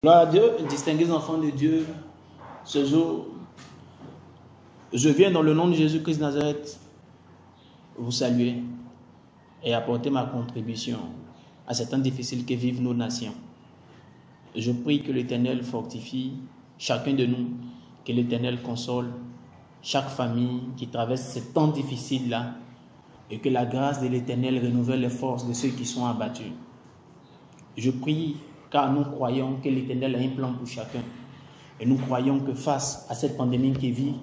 Gloire à Dieu, distingués enfants de Dieu, ce jour, je viens dans le nom de Jésus-Christ de Nazareth vous saluer et apporter ma contribution à ces temps difficiles que vivent nos nations. Je prie que l'Éternel fortifie chacun de nous, que l'Éternel console chaque famille qui traverse ces temps difficiles-là et que la grâce de l'Éternel renouvelle les forces de ceux qui sont abattus. Je prie car nous croyons que l'Éternel a un plan pour chacun. Et nous croyons que face à cette pandémie qui vit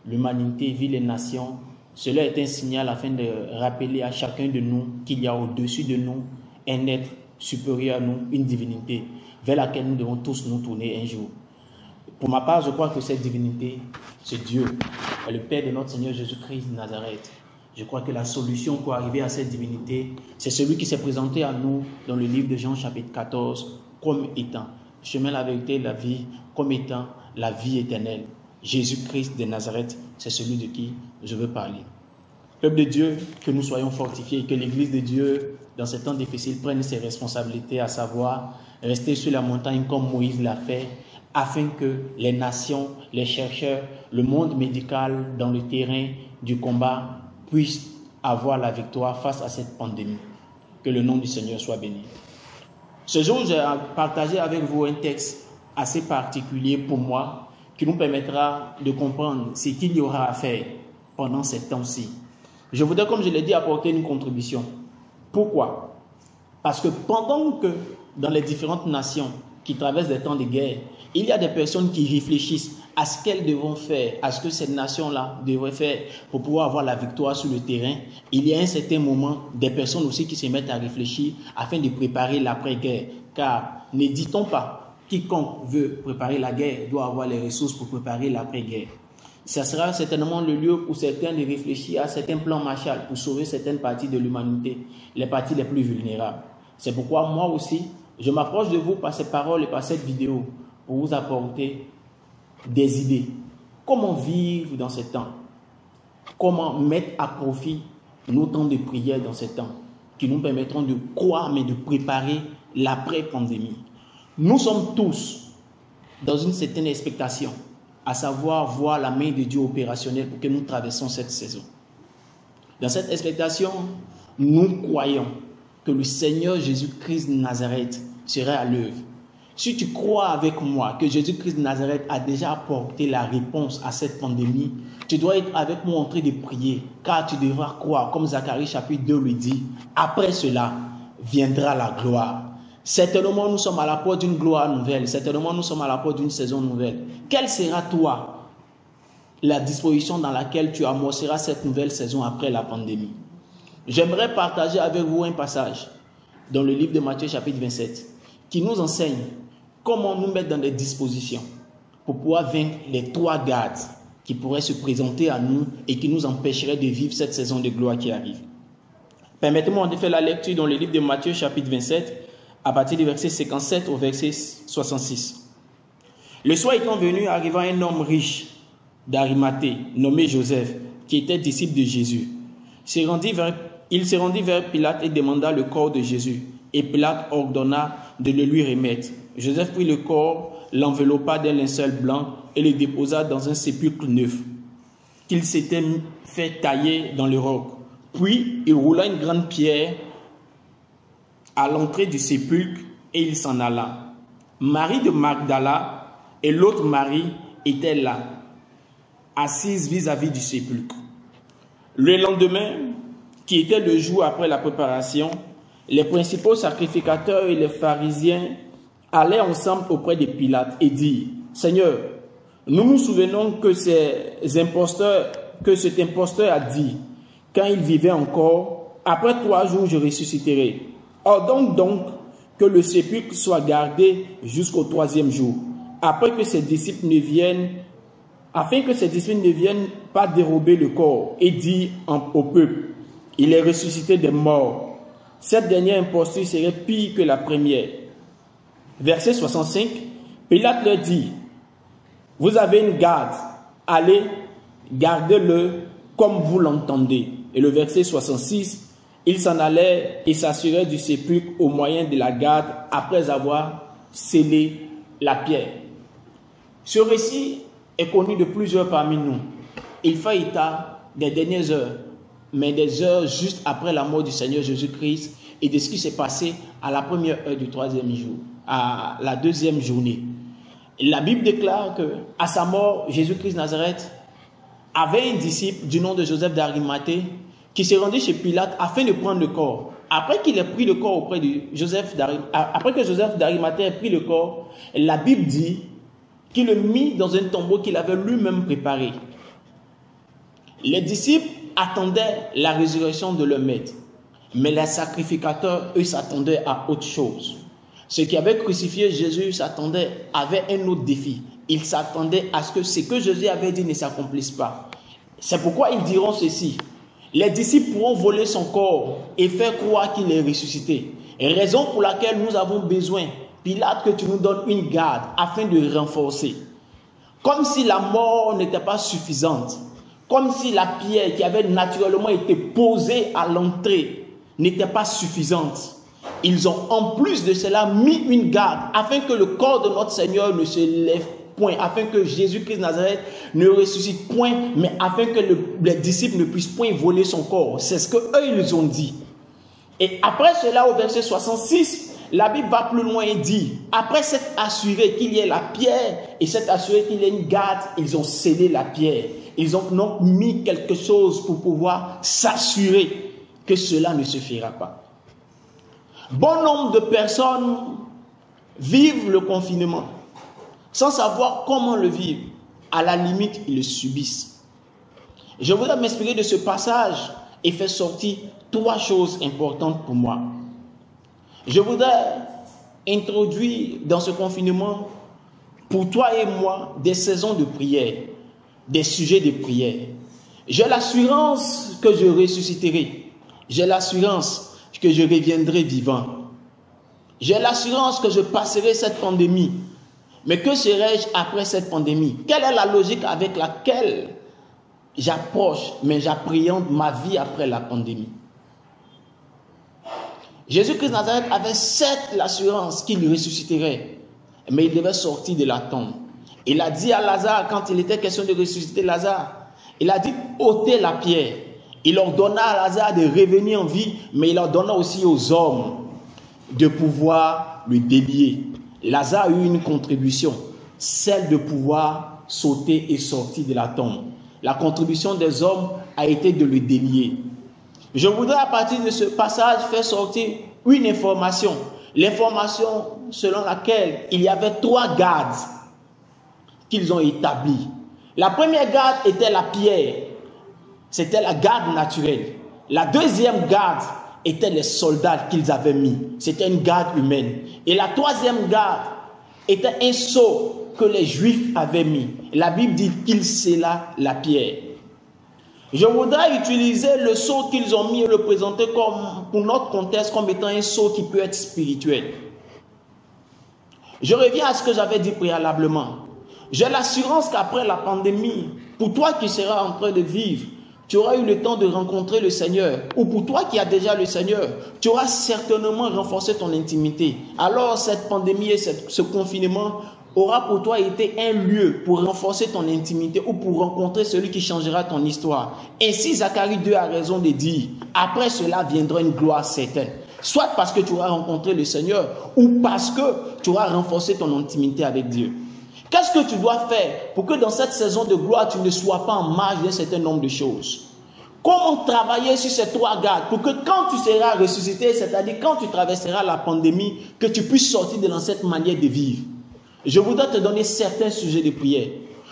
l'humanité, vit les nations, cela est un signal afin de rappeler à chacun de nous qu'il y a au-dessus de nous un être supérieur à nous, une divinité, vers laquelle nous devons tous nous tourner un jour. Pour ma part, je crois que cette divinité, c'est Dieu, le Père de notre Seigneur Jésus-Christ de Nazareth. Je crois que la solution pour arriver à cette divinité, c'est celui qui s'est présenté à nous dans le livre de Jean chapitre 14, comme étant le chemin, la vérité et la vie, comme étant la vie éternelle. Jésus-Christ de Nazareth, c'est celui de qui je veux parler. Peuple de Dieu, que nous soyons fortifiés, que l'Église de Dieu, dans ces temps difficiles, prenne ses responsabilités, à savoir rester sur la montagne comme Moïse l'a fait, afin que les nations, les chercheurs, le monde médical dans le terrain du combat puissent avoir la victoire face à cette pandémie. Que le nom du Seigneur soit béni. Ce jour, j'ai partagé avec vous un texte assez particulier pour moi qui nous permettra de comprendre ce qu'il y aura à faire pendant ces temps-ci. Je voudrais, comme je l'ai dit, apporter une contribution. Pourquoi? Parce que pendant que dans les différentes nations qui traversent des temps de guerre, il y a des personnes qui réfléchissent à ce qu'elles devront faire, à ce que cette nation-là devrait faire pour pouvoir avoir la victoire sur le terrain. Il y a un certain moment des personnes aussi qui se mettent à réfléchir afin de préparer l'après-guerre. Car ne dit-on pas, quiconque veut préparer la guerre doit avoir les ressources pour préparer l'après-guerre. Ça sera certainement le lieu pour certains de réfléchir à certains plans Marshall pour sauver certaines parties de l'humanité, les parties les plus vulnérables. C'est pourquoi moi aussi, je m'approche de vous par ces paroles et par cette vidéo pour vous apporter des idées. Comment vivre dans ces temps? Comment mettre à profit nos temps de prière dans ces temps qui nous permettront de croire mais de préparer l'après-pandémie. Nous sommes tous dans une certaine expectation, à savoir voir la main de Dieu opérationnelle pour que nous traversions cette saison. Dans cette expectation, nous croyons que le Seigneur Jésus-Christ de Nazareth sera à l'œuvre. Si tu crois avec moi que Jésus-Christ de Nazareth a déjà apporté la réponse à cette pandémie, tu dois être avec moi en train de prier, car tu devras croire, comme Zacharie chapitre 2 le dit, après cela viendra la gloire. Certainement, nous sommes à la porte d'une gloire nouvelle, certainement, nous sommes à la porte d'une saison nouvelle. Quelle sera, toi, la disposition dans laquelle tu amorceras cette nouvelle saison après la pandémie? J'aimerais partager avec vous un passage dans le livre de Matthieu chapitre 27 qui nous enseigne comment nous mettre dans des dispositions pour pouvoir vaincre les trois gardes qui pourraient se présenter à nous et qui nous empêcheraient de vivre cette saison de gloire qui arrive. Permettez-moi de faire la lecture dans le livre de Matthieu chapitre 27 à partir du verset 57 au verset 66. Le soir étant venu, arriva un homme riche d'Arimathée, nommé Joseph, qui était disciple de Jésus. Il se rendit vers Pilate et demanda le corps de Jésus. Et Pilate ordonna de le lui remettre. Joseph prit le corps, l'enveloppa d'un linceul blanc et le déposa dans un sépulcre neuf qu'il s'était fait tailler dans le roc. Puis il roula une grande pierre à l'entrée du sépulcre et il s'en alla. Marie de Magdala et l'autre Marie étaient là, assises vis-à-vis du sépulcre. Le lendemain, qui était le jour après la préparation, les principaux sacrificateurs et les pharisiens allaient ensemble auprès de Pilate et dirent: Seigneur, nous nous souvenons que cet imposteur a dit, quand il vivait encore, après 3 jours je ressusciterai. Ordonne donc que le sépulcre soit gardé jusqu'au 3e jour, afin que ses disciples ne viennent pas dérober le corps, et dit au peuple: il est ressuscité des morts. Cette dernière imposture serait pire que la première. Verset 65, Pilate leur dit: vous avez une garde, allez, gardez-le comme vous l'entendez. Et le verset 66, il s'en allait et s'assurait du sépulcre au moyen de la garde après avoir scellé la pierre. Ce récit est connu de plusieurs parmi nous. Il fait état des dernières heures, mais des heures juste après la mort du Seigneur Jésus-Christ et de ce qui s'est passé à la première heure du troisième jour, à la deuxième journée. La Bible déclare qu'à sa mort, Jésus-Christ de Nazareth avait un disciple du nom de Joseph d'Arimathée qui s'est rendu chez Pilate afin de prendre le corps. Après qu'il ait pris le corps auprès de après que Joseph d'Arimathée ait pris le corps, la Bible dit qu'il le mit dans un tombeau qu'il avait lui-même préparé. Les disciples attendaient la résurrection de leur maître, mais les sacrificateurs, eux, s'attendaient à autre chose. Ceux qui avaient crucifié Jésus avaient un autre défi. Ils s'attendaient à ce que Jésus avait dit ne s'accomplisse pas. C'est pourquoi ils diront ceci: les disciples pourront voler son corps et faire croire qu'il est ressuscité. Raison pour laquelle nous avons besoin, Pilate, que tu nous donnes une garde afin de renforcer. Comme si la mort n'était pas suffisante, comme si la pierre qui avait naturellement été posée à l'entrée n'était pas suffisante. Ils ont en plus de cela mis une garde afin que le corps de notre Seigneur ne se lève point, afin que Jésus-Christ de Nazareth ne ressuscite point, mais afin que les disciples ne puissent point voler son corps. C'est ce qu'eux ils ont dit. Et après cela, au verset 66, la Bible va plus loin et dit: après s'être assuré qu'il y ait la pierre et s'être assuré qu'il y ait une garde, ils ont scellé la pierre. Ils ont donc mis quelque chose pour pouvoir s'assurer que cela ne se fera pas. Bon nombre de personnes vivent le confinement sans savoir comment le vivre. À la limite, ils le subissent. Je voudrais m'inspirer de ce passage et faire sortir 3 choses importantes pour moi. Je voudrais introduire dans ce confinement, pour toi et moi, des saisons de prière, des sujets de prière. J'ai l'assurance que je ressusciterai. J'ai l'assurance que je reviendrai vivant. J'ai l'assurance que je passerai cette pandémie. Mais que serai-je après cette pandémie? Quelle est la logique avec laquelle j'approche, mais j'appréhende ma vie après la pandémie? Jésus-Christ de Nazareth avait certes l'assurance qu'il ressusciterait, mais il devait sortir de la tombe. Il a dit à Lazare, quand il était question de ressusciter Lazare, il a dit: ôtez la pierre. Il ordonna à Lazare de revenir en vie, mais il ordonna aussi aux hommes de pouvoir le délier. Lazare a eu une contribution, celle de pouvoir sauter et sortir de la tombe. La contribution des hommes a été de le délier. Je voudrais à partir de ce passage faire sortir une information. L'information selon laquelle il y avait 3 gardes qu'ils ont établies. La première garde était la pierre. C'était la garde naturelle. La deuxième garde était les soldats qu'ils avaient mis. C'était une garde humaine. Et la troisième garde était un sceau que les Juifs avaient mis. La Bible dit qu'il scella la pierre. Je voudrais utiliser le sceau qu'ils ont mis et le présenter comme, pour notre contexte, comme étant un sceau qui peut être spirituel. Je reviens à ce que j'avais dit préalablement. J'ai l'assurance qu'après la pandémie, pour toi qui seras en train de vivre, tu auras eu le temps de rencontrer le Seigneur. Ou pour toi qui as déjà le Seigneur, tu auras certainement renforcé ton intimité. Alors cette pandémie et ce confinement aura pour toi été un lieu pour renforcer ton intimité ou pour rencontrer celui qui changera ton histoire. Ainsi, Zacharie 2 a raison de dire: après cela viendra une gloire certaine. Soit parce que tu auras rencontré le Seigneur ou parce que tu auras renforcé ton intimité avec Dieu. Qu'est-ce que tu dois faire pour que dans cette saison de gloire, tu ne sois pas en marge d'un certain nombre de choses? Comment travailler sur ces 3 gardes pour que quand tu seras ressuscité, c'est-à-dire quand tu traverseras la pandémie, que tu puisses sortir de cette manière de vivre? Je voudrais te donner certains sujets de prière.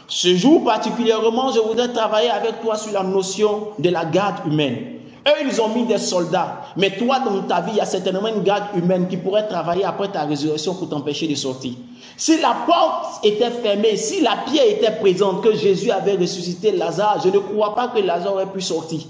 Ce jour particulièrement, je voudrais travailler avec toi sur la notion de la garde humaine. Eux, ils ont mis des soldats. Mais toi, dans ta vie, il y a certainement une garde humaine qui pourrait travailler après ta résurrection pour t'empêcher de sortir. Si la porte était fermée, si la pierre était présente, que Jésus avait ressuscité Lazare, je ne crois pas que Lazare aurait pu sortir.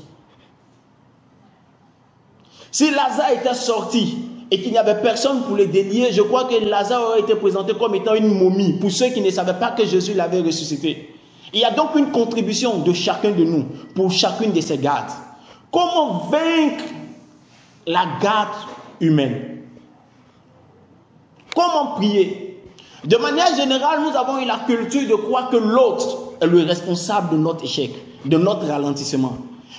Si Lazare était sorti et qu'il n'y avait personne pour le délier, je crois que Lazare aurait été présenté comme étant une momie, pour ceux qui ne savaient pas que Jésus l'avait ressuscité. Il y a donc une contribution de chacun de nous pour chacune de ces gardes. Comment vaincre la garde humaine? Comment prier? De manière générale, nous avons eu la culture de croire que l'autre est le responsable de notre échec, de notre ralentissement.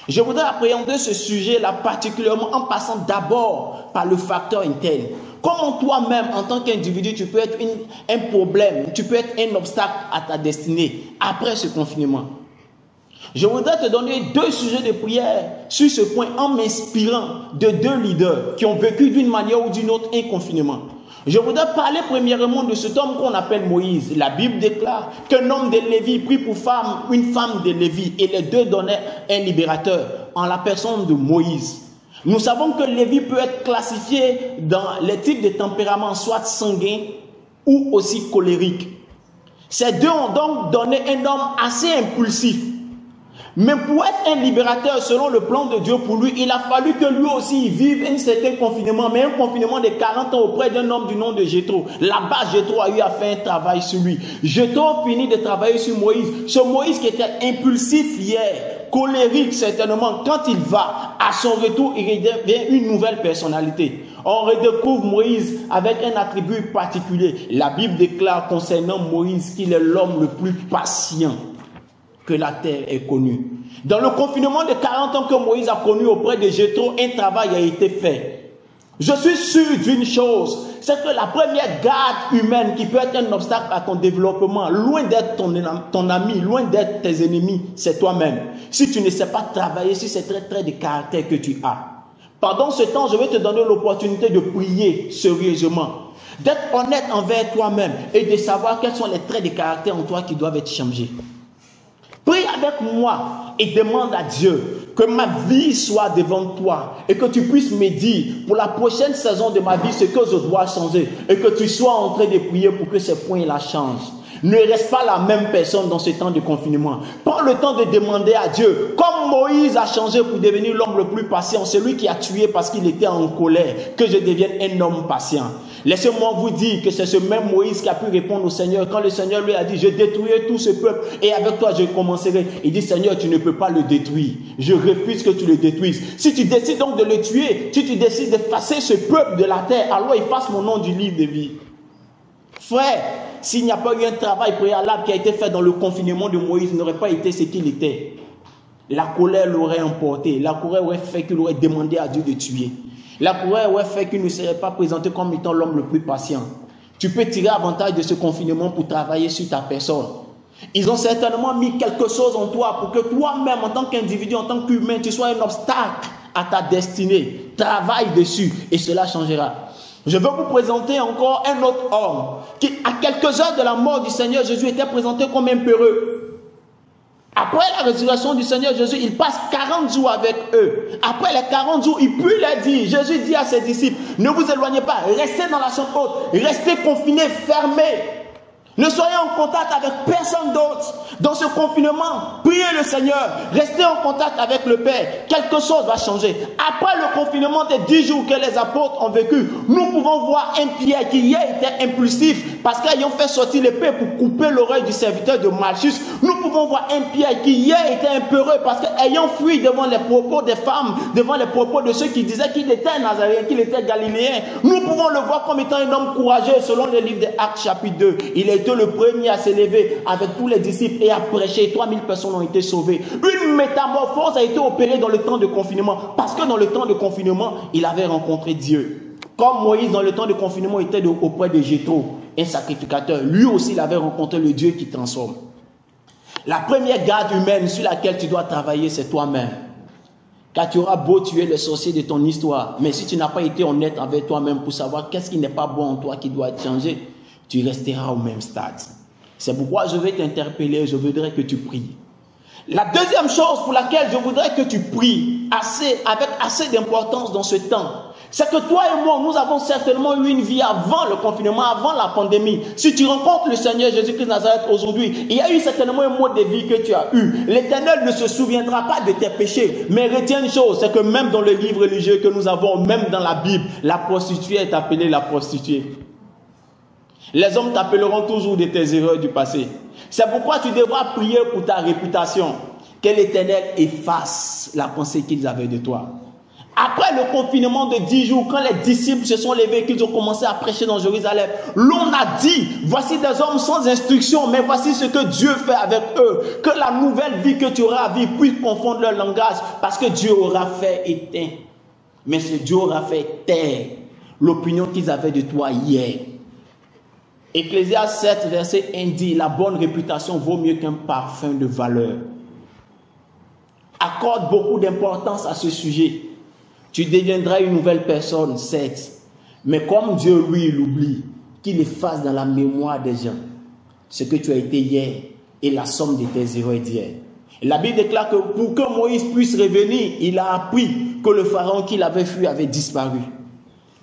Je voudrais appréhender ce sujet-là particulièrement en passant d'abord par le facteur interne. Comment toi-même, en tant qu'individu, tu peux être un problème, tu peux être un obstacle à ta destinée après ce confinement. Je voudrais te donner 2 sujets de prière sur ce point en m'inspirant de 2 leaders qui ont vécu d'une manière ou d'une autre un confinement. Je voudrais parler premièrement de cet homme qu'on appelle Moïse. La Bible déclare qu'un homme de Lévi prit pour femme une femme de Lévi et les 2 donnaient un libérateur en la personne de Moïse. Nous savons que Lévi peut être classifié dans les types de tempéraments, soit sanguin ou aussi colérique. Ces 2 ont donc donné un homme assez impulsif. Mais pour être un libérateur selon le plan de Dieu pour lui, il a fallu que lui aussi vive un certain confinement, mais un confinement de 40 ans auprès d'un homme du nom de Jéthro. Là-bas, Jéthro a eu à faire un travail sur lui. Jéthro finit de travailler sur Moïse. Ce Moïse qui était impulsif hier, colérique certainement, quand il va, à son retour, il devient une nouvelle personnalité. On redécouvre Moïse avec un attribut particulier. La Bible déclare concernant Moïse qu'il est l'homme le plus patient que la terre ait connu. Dans le confinement de 40 ans que Moïse a connu auprès de Jéthro, un travail a été fait. Je suis sûr d'une chose, c'est que la première garde humaine qui peut être un obstacle à ton développement, loin d'être ton ami, loin d'être tes ennemis, c'est toi-même. Si tu ne sais pas travailler sur ces traits de caractère que tu as. Pendant ce temps, je vais te donner l'opportunité de prier sérieusement, d'être honnête envers toi-même et de savoir quels sont les traits de caractère en toi qui doivent être changés. Prie avec moi et demande à Dieu que ma vie soit devant toi et que tu puisses me dire pour la prochaine saison de ma vie ce que je dois changer et que tu sois en train de prier pour que ces points-là changent. Ne reste pas la même personne dans ce temps de confinement. Prends le temps de demander à Dieu, comme Moïse a changé pour devenir l'homme le plus patient, celui qui a tué parce qu'il était en colère, que je devienne un homme patient. Laissez-moi vous dire que c'est ce même Moïse qui a pu répondre au Seigneur quand le Seigneur lui a dit, je détruirai tout ce peuple et avec toi je commencerai. Il dit, Seigneur, tu ne peux pas le détruire. Je refuse que tu le détruises. Si tu décides donc de le tuer, si tu décides d'effacer ce peuple de la terre, alors efface mon nom du livre de vie. Frère, s'il n'y a pas eu un travail préalable qui a été fait dans le confinement de Moïse, il n'aurait pas été ce qu'il était. La colère l'aurait emporté. La colère aurait fait qu'il aurait demandé à Dieu de tuer. La colère aurait fait qu'il ne serait pas présenté comme étant l'homme le plus patient. Tu peux tirer avantage de ce confinement pour travailler sur ta personne. Ils ont certainement mis quelque chose en toi pour que toi-même, en tant qu'individu, en tant qu'humain, tu sois un obstacle à ta destinée. Travaille dessus et cela changera. Je veux vous présenter encore un autre homme qui, à quelques heures de la mort du Seigneur Jésus, était présenté comme un peureux. Après la résurrection du Seigneur Jésus, il passe 40 jours avec eux. Après les 40 jours, il peut leur dire, Jésus dit à ses disciples, ne vous éloignez pas, restez dans la chambre haute, restez confinés, fermés. Ne soyez en contact avec personne d'autre. Dans ce confinement, priez le Seigneur. Restez en contact avec le Père. Quelque chose va changer. Après le confinement des 10 jours que les apôtres ont vécu, nous pouvons voir un Pierre qui hier était impulsif parce qu'ayant fait sortir l'épée pour couper l'oreille du serviteur de Malchus, nous pouvons voir un Pierre qui hier était impeureux parce qu'ayant fui devant les propos des femmes, devant les propos de ceux qui disaient qu'il était Nazaréen, qu'il était Galiléen, nous pouvons le voir comme étant un homme courageux selon le livre des Actes chapitre 2. Il est le premier à s'élever avec tous les disciples et à prêcher. 3000 personnes ont été sauvées. Une métamorphose a été opérée dans le temps de confinement parce que dans le temps de confinement, il avait rencontré Dieu. Comme Moïse dans le temps de confinement était auprès de Jéthro, un sacrificateur. Lui aussi, il avait rencontré le Dieu qui transforme. La première garde humaine sur laquelle tu dois travailler, c'est toi-même. Car tu auras beau tuer les sorciers de ton histoire, mais si tu n'as pas été honnête avec toi-même pour savoir qu'est-ce qui n'est pas bon en toi qui doit changer, tu resteras au même stade. C'est pourquoi je vais t'interpeller, je voudrais que tu pries. La deuxième chose pour laquelle je voudrais que tu pries avec assez d'importance dans ce temps, c'est que toi et moi, nous avons certainement eu une vie avant le confinement, avant la pandémie. Si tu rencontres le Seigneur Jésus-Christ de Nazareth aujourd'hui, il y a eu certainement un mode de vie que tu as eu. L'Éternel ne se souviendra pas de tes péchés. Mais retiens une chose, c'est que même dans le livre religieux que nous avons, même dans la Bible, la prostituée est appelée la prostituée. Les hommes t'appelleront toujours de tes erreurs du passé. C'est pourquoi tu devras prier pour ta réputation. Que l'Éternel efface la pensée qu'ils avaient de toi. Après le confinement de 10 jours, quand les disciples se sont levés et qu'ils ont commencé à prêcher dans Jérusalem, l'on a dit, voici des hommes sans instruction, mais voici ce que Dieu fait avec eux. Que la nouvelle vie que tu auras à vivre puisse confondre leur langage, parce que Dieu aura fait éteindre. Mais ce Dieu aura fait taire l'opinion qu'ils avaient de toi hier. Ecclésiaste 7, verset 1 dit, la bonne réputation vaut mieux qu'un parfum de valeur. Accorde beaucoup d'importance à ce sujet. Tu deviendras une nouvelle personne, certes. Mais comme Dieu, lui, il oublie, qu'il efface dans la mémoire des gens ce que tu as été hier et la somme de tes erreurs d'hier. La Bible déclare que pour que Moïse puisse revenir, il a appris que le pharaon qu'il avait fui avait disparu.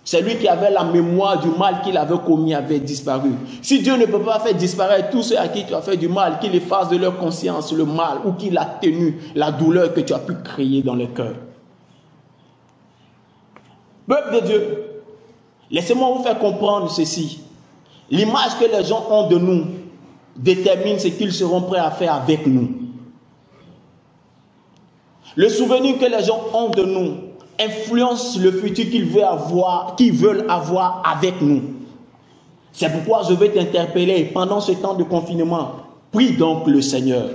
C'est lui qui avait la mémoire du mal qu'il avait commis avait disparu. Si Dieu ne peut pas faire disparaître tous ceux à qui tu as fait du mal, qu'il efface de leur conscience le mal ou qu'il atténue la douleur que tu as pu créer dans le cœur. Peuple de Dieu, laissez-moi vous faire comprendre ceci. L'image que les gens ont de nous détermine ce qu'ils seront prêts à faire avec nous. Le souvenir que les gens ont de nous influence le futur qu'ils veulent avoir avec nous. C'est pourquoi je vais t'interpeller pendant ce temps de confinement. Prie donc le Seigneur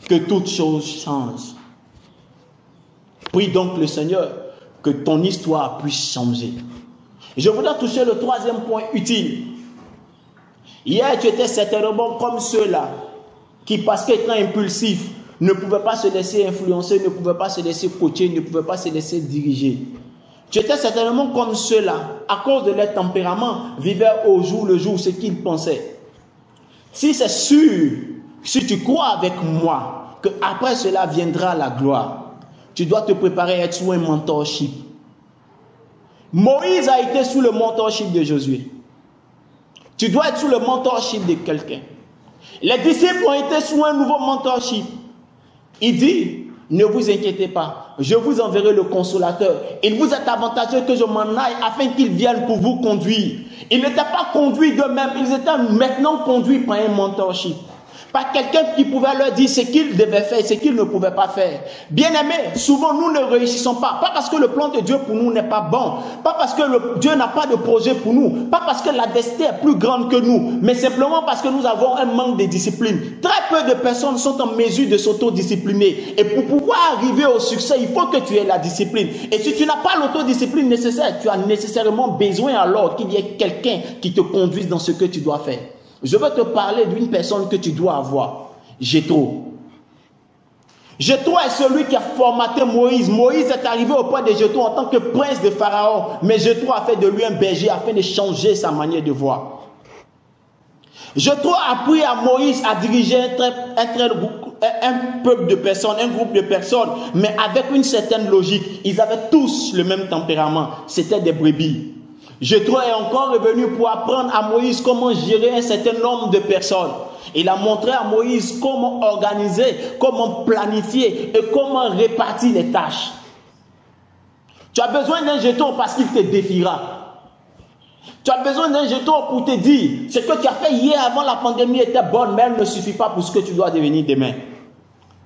que toutes choses changent. Prie donc le Seigneur que ton histoire puisse changer. Je voudrais toucher le troisième point utile. Hier, tu étais certainement comme ceux-là qui, parce qu'étant impulsifs, ne pouvaient pas se laisser influencer, ne pouvaient pas se laisser coacher, ne pouvaient pas se laisser diriger. Tu étais certainement comme ceux-là, à cause de leur tempérament, vivaient au jour le jour ce qu'ils pensaient. Si c'est sûr, si tu crois avec moi, qu'après cela viendra la gloire, tu dois te préparer à être sous un mentorship. Moïse a été sous le mentorship de Josué. Tu dois être sous le mentorship de quelqu'un. Les disciples ont été sous un nouveau mentorship. Il dit, ne vous inquiétez pas, je vous enverrai le consolateur. Il vous est avantageux que je m'en aille afin qu'il vienne pour vous conduire. Ils n'étaient pas conduits d'eux-mêmes, ils étaient maintenant conduits par un mentorship. Par quelqu'un qui pouvait leur dire ce qu'ils devaient faire et ce qu'ils ne pouvaient pas faire. Bien-aimés, souvent nous ne réussissons pas. Pas parce que le plan de Dieu pour nous n'est pas bon. Pas parce que Dieu n'a pas de projet pour nous. Pas parce que la destinée est plus grande que nous. Mais simplement parce que nous avons un manque de discipline. Très peu de personnes sont en mesure de s'autodiscipliner. Et pour pouvoir arriver au succès, il faut que tu aies la discipline. Et si tu n'as pas l'autodiscipline nécessaire, tu as nécessairement besoin alors qu'il y ait quelqu'un qui te conduise dans ce que tu dois faire. Je veux te parler d'une personne que tu dois avoir. Jéthro. Jéthro est celui qui a formaté Moïse. Moïse est arrivé auprès de Jéthro en tant que prince de Pharaon. Mais Jéthro a fait de lui un berger afin de changer sa manière de voir. Jéthro a appris à Moïse à diriger un peuple de personnes, un groupe de personnes, mais avec une certaine logique. Ils avaient tous le même tempérament. C'était des brebis. Jéthro est encore revenu pour apprendre à Moïse comment gérer un certain nombre de personnes. Il a montré à Moïse comment organiser, comment planifier et comment répartir les tâches. Tu as besoin d'un Jéthro parce qu'il te défiera. Tu as besoin d'un Jéthro pour te dire ce que tu as fait hier avant la pandémie était bonne, mais elle ne suffit pas pour ce que tu dois devenir demain.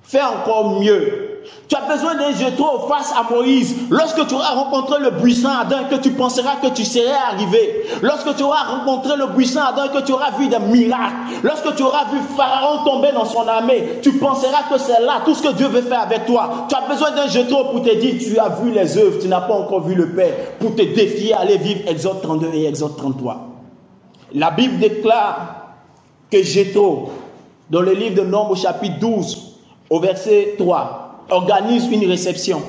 Fais encore mieux. Tu as besoin d'un Jéthro face à Moïse. Lorsque tu auras rencontré le buisson ardent que tu penseras que tu serais arrivé. Lorsque tu auras rencontré le buisson ardent que tu auras vu des miracles. Lorsque tu auras vu Pharaon tomber dans son armée, tu penseras que c'est là tout ce que Dieu veut faire avec toi. Tu as besoin d'un Jéthro pour te dire tu as vu les œuvres, tu n'as pas encore vu le Père. Pour te défier à aller vivre Exode 32 et Exode 33. La Bible déclare que Jéthro, dans le livre de Nombres chapitre 12, au verset 3, organise une réception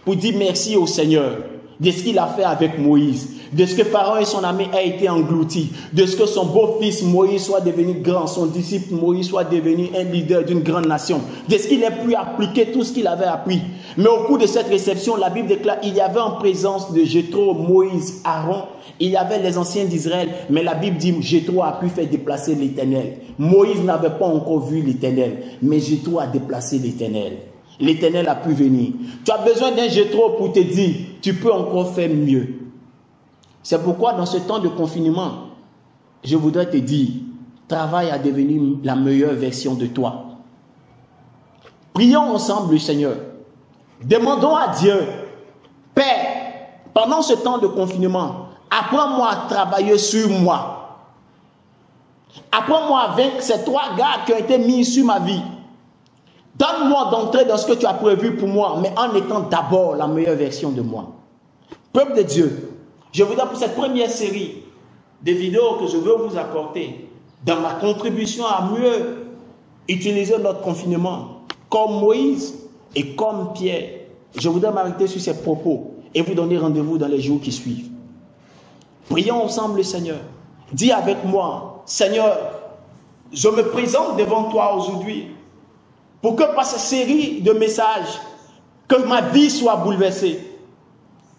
pour dire merci au Seigneur de ce qu'il a fait avec Moïse, de ce que Pharaon et son armée a été engloutis, de ce que son beau-fils Moïse soit devenu grand, son disciple Moïse soit devenu un leader d'une grande nation, de ce qu'il ait pu appliquer tout ce qu'il avait appris. Mais au cours de cette réception, la Bible déclare qu'il y avait en présence de Jéthro, Moïse, Aaron, il y avait les anciens d'Israël, mais la Bible dit que Jéthro a pu faire déplacer l'Éternel. Moïse n'avait pas encore vu l'Éternel, mais Jéthro a déplacé l'Éternel. L'Éternel a pu venir. Tu as besoin d'un Jéthro pour te dire, tu peux encore faire mieux. C'est pourquoi dans ce temps de confinement, je voudrais te dire, travaille à devenir la meilleure version de toi. Prions ensemble le Seigneur. Demandons à Dieu Père, pendant ce temps de confinement, apprends-moi à travailler sur moi. Apprends-moi à vaincre ces 3 gardes qui ont été mis sur ma vie. Donne-moi d'entrer dans ce que tu as prévu pour moi, mais en étant d'abord la meilleure version de moi. Peuple de Dieu, je voudrais pour cette première série de vidéos que je veux vous apporter, dans ma contribution à mieux utiliser notre confinement, comme Moïse et comme Pierre, je voudrais m'arrêter sur ces propos et vous donner rendez-vous dans les jours qui suivent. Prions ensemble le Seigneur. Dis avec moi, Seigneur, je me présente devant toi aujourd'hui pour que par cette série de messages, que ma vie soit bouleversée,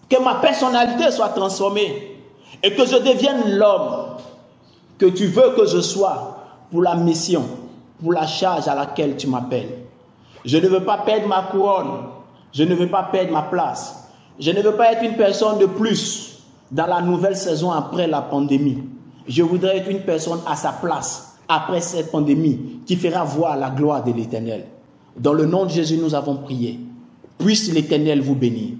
que ma personnalité soit transformée et que je devienne l'homme que tu veux que je sois pour la mission, pour la charge à laquelle tu m'appelles. Je ne veux pas perdre ma couronne, je ne veux pas perdre ma place, je ne veux pas être une personne de plus dans la nouvelle saison après la pandémie. Je voudrais être une personne à sa place après cette pandémie qui fera voir la gloire de l'Éternel. Dans le nom de Jésus, nous avons prié. Puisse l'Éternel vous bénir.